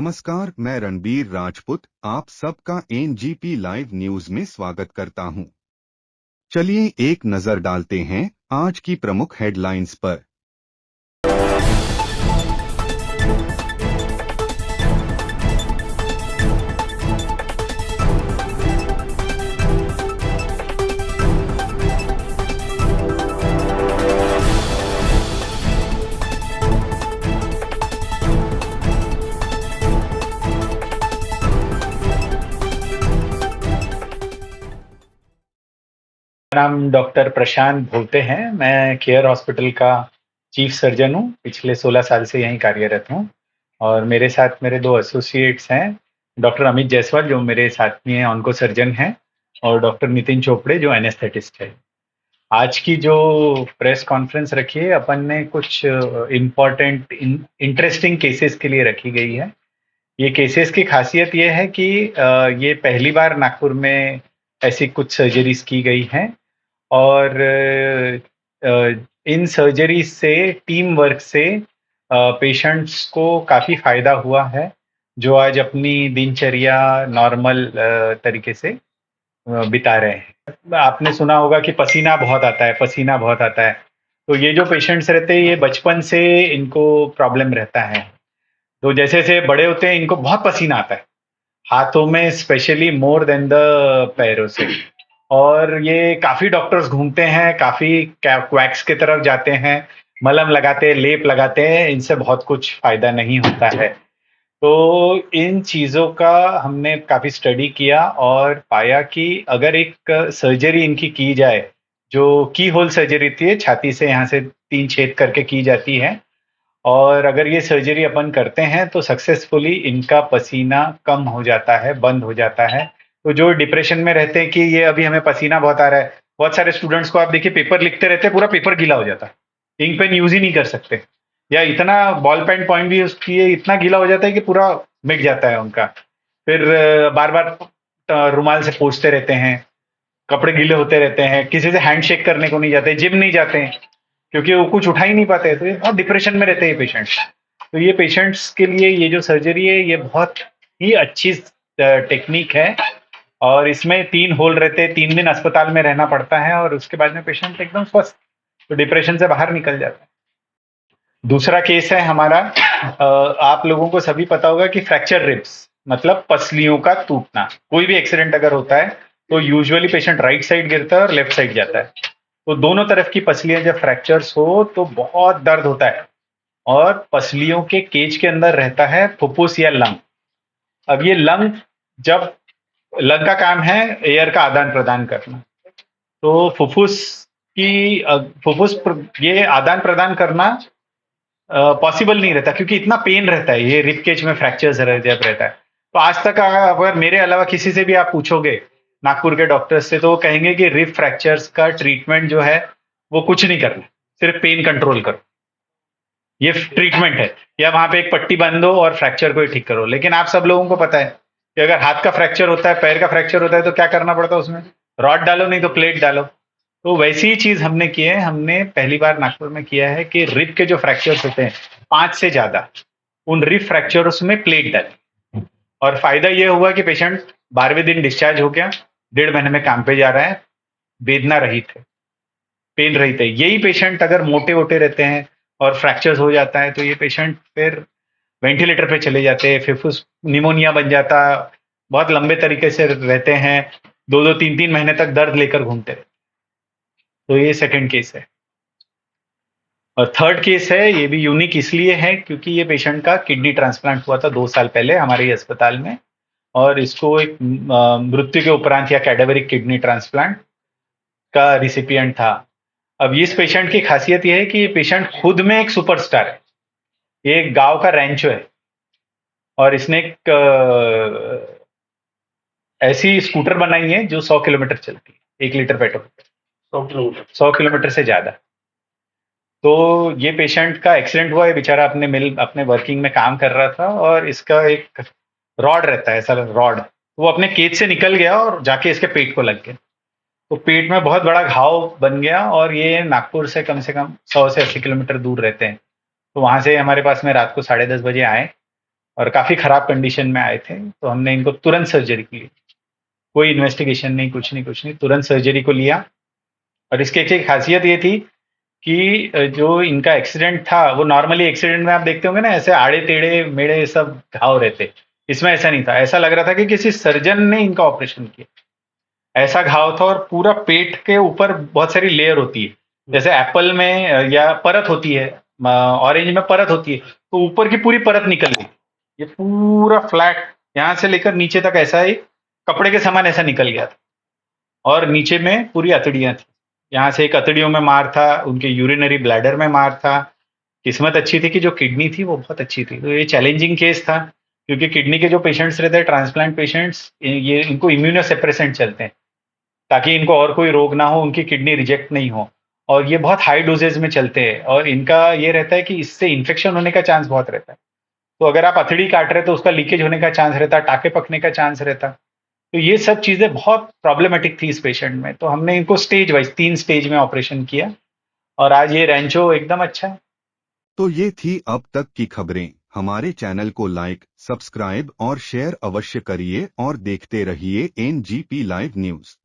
नमस्कार, मैं रणबीर राजपूत आप सबका एनजीपी लाइव न्यूज में स्वागत करता हूं। चलिए एक नजर डालते हैं आज की प्रमुख हेडलाइंस पर। नाम डॉक्टर प्रशांत भोगते हैं। मैं केयर हॉस्पिटल का चीफ सर्जन हूँ। पिछले 16 साल से यहीं कार्यरत हूँ और मेरे साथ मेरे 2 एसोसिएट्स हैं, डॉक्टर अमित जायसवाल जो मेरे साथ में हैं, ऑन्को सर्जन हैं, और डॉक्टर नितिन चोपड़े जो एनेस्थेटिस्ट है। आज की जो प्रेस कॉन्फ्रेंस रखी है अपन ने कुछ इम्पॉर्टेंट इंटरेस्टिंग केसेस के लिए रखी गई है। ये केसेस की खासियत ये है कि ये पहली बार नागपुर में ऐसी कुछ सर्जरीज की गई हैं और इन सर्जरी से टीम वर्क से पेशेंट्स को काफ़ी फायदा हुआ है, जो आज अपनी दिनचर्या नॉर्मल तरीके से बिता रहे हैं। आपने सुना होगा कि पसीना बहुत आता है, पसीना बहुत आता है। तो ये जो पेशेंट्स रहते हैं, ये बचपन से इनको प्रॉब्लम रहता है। तो जैसे जैसे बड़े होते हैं, इनको बहुत पसीना आता है, हाथों में स्पेशली मोर देन द पैरों से। और ये काफ़ी डॉक्टर्स घूमते हैं, काफ़ी क्वैक्स की तरफ जाते हैं, मलहम लगाते हैं, लेप लगाते हैं, इनसे बहुत कुछ फ़ायदा नहीं होता है। तो इन चीज़ों का हमने काफ़ी स्टडी किया और पाया कि अगर एक सर्जरी इनकी की जाए, जो की होल सर्जरी थी, छाती से यहाँ से 3 छेद करके की जाती है, और अगर ये सर्जरी अपन करते हैं तो सक्सेसफुली इनका पसीना कम हो जाता है, बंद हो जाता है। तो जो डिप्रेशन में रहते हैं कि ये अभी हमें पसीना बहुत आ रहा है, बहुत सारे स्टूडेंट्स को आप देखिए पेपर लिखते रहते हैं, पूरा पेपर गीला हो जाता है, इंक पेन यूज ही नहीं कर सकते, या इतना बॉल पेन पॉइंट भी उसकी इतना गीला हो जाता है कि पूरा मिट जाता है उनका। फिर बार बार रुमाल से पोंछते रहते हैं, कपड़े गीले होते रहते हैं, किसी से हैंड शेक करने को नहीं जाते, जिम नहीं जाते हैं क्योंकि वो कुछ उठा ही नहीं पाते, तो ये बहुत डिप्रेशन में रहते हैं पेशेंट्स। तो ये पेशेंट्स के लिए ये जो सर्जरी है, ये बहुत ही अच्छी टेक्निक है और इसमें 3 होल रहते हैं, 3 दिन अस्पताल में रहना पड़ता है और उसके बाद में पेशेंट एकदम स्वस्थ, तो डिप्रेशन से बाहर निकल जाता है। दूसरा केस है हमारा, आप लोगों को सभी पता होगा कि फ्रैक्चर रिब्स मतलब पसलियों का टूटना। कोई भी एक्सीडेंट अगर होता है तो यूजुअली पेशेंट राइट साइड गिरता है और लेफ्ट साइड जाता है। तो दोनों तरफ की पसलियां जब फ्रैक्चर्स हो तो बहुत दर्द होता है और पसलियों के केज के अंदर रहता है फुफ्फुस या लंग। अब ये लंग का काम है एयर का आदान प्रदान करना, तो फुफ्फुस ये आदान प्रदान करना पॉसिबल नहीं रहता क्योंकि इतना पेन रहता है, ये रिब केज में फ्रैक्चर्स जब रहता है। तो आज तक अगर मेरे अलावा किसी से भी आप पूछोगे नागपुर के डॉक्टर्स से, तो वो कहेंगे कि रिब फ्रैक्चर्स का ट्रीटमेंट जो है वो कुछ नहीं करना, सिर्फ पेन कंट्रोल करो, ये ट्रीटमेंट है, या वहां पे एक पट्टी बांध दो और फ्रैक्चर को ही ठीक करो। लेकिन आप सब लोगों को पता है कि अगर हाथ का फ्रैक्चर होता है, पैर का फ्रैक्चर होता है, तो क्या करना पड़ता है, उसमें रॉड डालो नहीं तो प्लेट डालो। तो वैसी ही चीज हमने की है, हमने पहली बार नागपुर में किया है कि रिब के जो फ्रैक्चर्स होते हैं 5 से ज्यादा, उन रिब फ्रैक्चर्स में प्लेट डाली और फायदा यह हुआ कि पेशेंट 12वें दिन डिस्चार्ज हो गया, 1.5 महीने में काम पे जा रहा है, वेदना रहित है, पेन रहित है। यही पेशेंट अगर मोटे वोटे रहते हैं और फ्रैक्चर्स हो जाता है तो ये पेशेंट फिर वेंटिलेटर पे चले जाते हैं, फुफ्फुस निमोनिया बन जाता, बहुत लंबे तरीके से रहते हैं, 2-2, 3-3 महीने तक दर्द लेकर घूमते हैं। तो ये सेकंड केस है। और थर्ड केस है, ये भी यूनिक इसलिए है क्योंकि ये पेशेंट का किडनी ट्रांसप्लांट हुआ था 2 साल पहले हमारे ही अस्पताल में, और इसको एक मृत्यु के उपरांत या कैडेवरिक किडनी ट्रांसप्लांट का रिसिपिएंट था। अब इस पेशेंट की खासियत यह है कि ये पेशेंट खुद में एक सुपरस्टार है, ये एक गांव का रैंचो है और इसने एक ऐसी स्कूटर बनाई है जो 100 किलोमीटर चलती है, 1 लीटर पेट्रोल, 100 किलोमीटर से ज्यादा। तो ये पेशेंट का एक्सीडेंट हुआ है, बेचारा अपने वर्किंग में काम कर रहा था और इसका एक रॉड रहता है, ऐसा रॉड, वो अपने केज से निकल गया और जाके इसके पेट को लग गया, तो पेट में बहुत बड़ा घाव बन गया। और ये नागपुर से कम 100 से 80 किलोमीटर दूर रहते हैं। तो वहां से हमारे पास में रात को 10:30 बजे आए और काफ़ी ख़राब कंडीशन में आए थे, तो हमने इनको तुरंत सर्जरी की। कोई इन्वेस्टिगेशन नहीं, कुछ नहीं, तुरंत सर्जरी को लिया। और इसकी एक खासियत ये थी कि जो इनका एक्सीडेंट था, वो नॉर्मली एक्सीडेंट में आप देखते होंगे ना, ऐसे आड़े-टेढ़े मेढ़े सब घाव रहते। इसमें ऐसा नहीं था, ऐसा लग रहा था कि किसी सर्जन ने इनका ऑपरेशन किया। ऐसा घाव था और पूरा पेट के ऊपर बहुत सारी लेयर होती है, जैसे एप्पल में या परत होती है, ऑरेंज में परत होती है, तो ऊपर की पूरी परत निकल गई। ये पूरा फ्लैट यहाँ से लेकर नीचे तक ऐसा ही कपड़े के समान ऐसा निकल गया था। और नीचे में पूरी अतड़ियां थी, यहाँ से एक अतड़ियों में मार था, उनके यूरिनरी ब्लैडर में मार था। किस्मत अच्छी थी कि जो किडनी थी वो बहुत अच्छी थी, तो ये चैलेंजिंग केस था, क्योंकि किडनी के जो पेशेंट्स रहते हैं, ट्रांसप्लांट पेशेंट्स, ये इनको इम्यूनोसेप्रेसेंट चलते हैं ताकि इनको और कोई रोग ना हो, उनकी किडनी रिजेक्ट नहीं हो। और ये बहुत हाई डोजेज में चलते हैं और इनका ये रहता है कि इससे इन्फेक्शन होने का चांस बहुत रहता है। तो अगर आप अथड़ी काट रहे तो उसका लीकेज होने का चांस रहता, टाके पकने का चांस रहता। तो ये सब चीजें बहुत प्रॉब्लमेटिक थी इस पेशेंट में, तो हमने इनको स्टेज वाइज 3 स्टेज में ऑपरेशन किया और आज ये रैंचो एकदम अच्छा है। तो ये थी अब तक की खबरें। हमारे चैनल को लाइक, सब्सक्राइब और शेयर अवश्य करिए और देखते रहिए एनजीपी लाइव न्यूज।